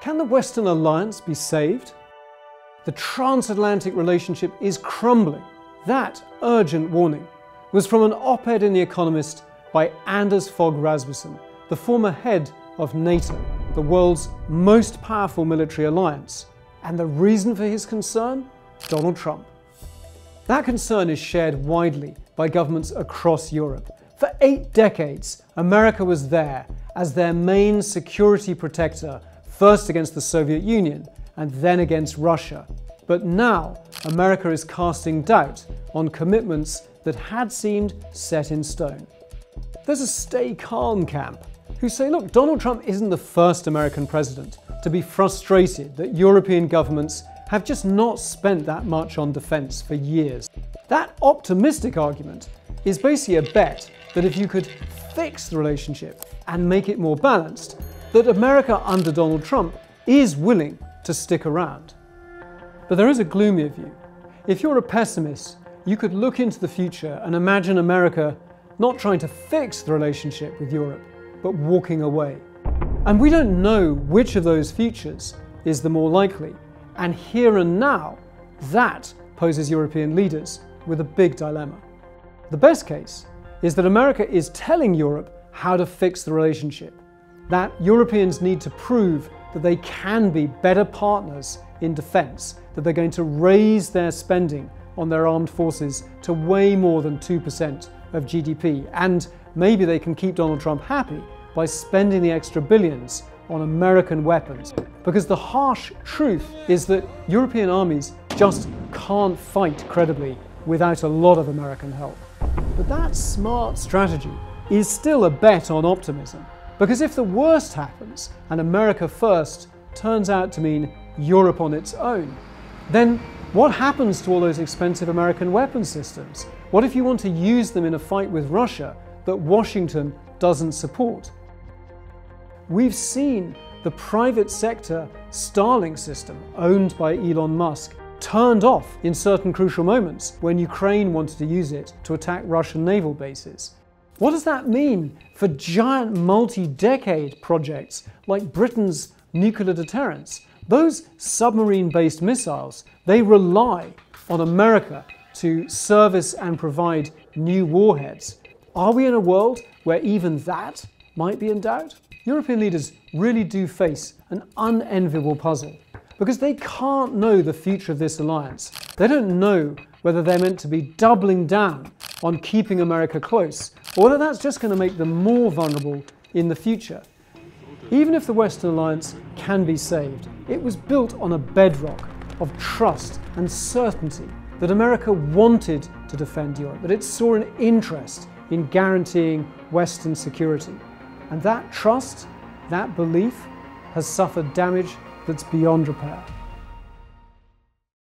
Can the Western alliance be saved? The transatlantic relationship is crumbling. That urgent warning was from an op-ed in The Economist by Anders Fogh Rasmussen, the former head of NATO, the world's most powerful military alliance. And the reason for his concern? Donald Trump. That concern is shared widely by governments across Europe. For 8 decades, America was there as their main security protector, first against the Soviet Union and then against Russia. But now, America is casting doubt on commitments that had seemed set in stone. There's a stay calm camp who say, look, Donald Trump isn't the first American president to be frustrated that European governments have just not spent that much on defense for years. That optimistic argument is basically a bet that if you could fix the relationship and make it more balanced, that America under Donald Trump is willing to stick around. But there is a gloomier view. If you're a pessimist, you could look into the future and imagine America not trying to fix the relationship with Europe, but walking away. And we don't know which of those futures is the more likely. And here and now, that poses European leaders with a big dilemma. The best case is that America is telling Europe how to fix the relationship, that Europeans need to prove that they can be better partners in defense, that they're going to raise their spending on their armed forces to way more than 2% of GDP, and maybe they can keep Donald Trump happy by spending the extra billions on American weapons. Because the harsh truth is that European armies just can't fight credibly without a lot of American help. But that smart strategy is still a bet on optimism. Because if the worst happens and America first turns out to mean Europe on its own, then what happens to all those expensive American weapon systems? What if you want to use them in a fight with Russia that Washington doesn't support? We've seen the private sector Starlink system, owned by Elon Musk, turned off in certain crucial moments when Ukraine wanted to use it to attack Russian naval bases. What does that mean for giant multi-decade projects like Britain's nuclear deterrence? Those submarine-based missiles, they rely on America to service and provide new warheads. Are we in a world where even that might be in doubt? European leaders really do face an unenviable puzzle because they can't know the future of this alliance. They don't know whether they're meant to be doubling down on keeping America close, or whether that's just going to make them more vulnerable in the future. Even if the Western alliance can be saved, it was built on a bedrock of trust and certainty that America wanted to defend Europe, that it saw an interest in guaranteeing Western security. And that trust, that belief, has suffered damage that's beyond repair.